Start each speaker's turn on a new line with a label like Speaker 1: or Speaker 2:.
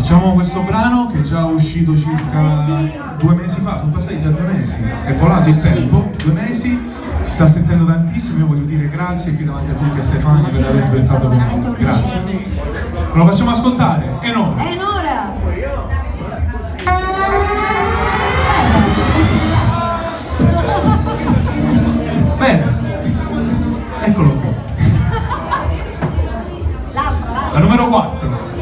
Speaker 1: Facciamo questo brano che è già uscito circa 2 mesi fa, sono passati già 2 mesi, è volato il tempo, 2 mesi, si sta sentendo tantissimo, io voglio dire grazie qui davanti a tutti a Stefania per aver pensato con noi, grazie. Lo facciamo ascoltare, Enora.
Speaker 2: Enora!
Speaker 1: Bene, eccolo qui.
Speaker 2: L'altra.
Speaker 1: La numero 4.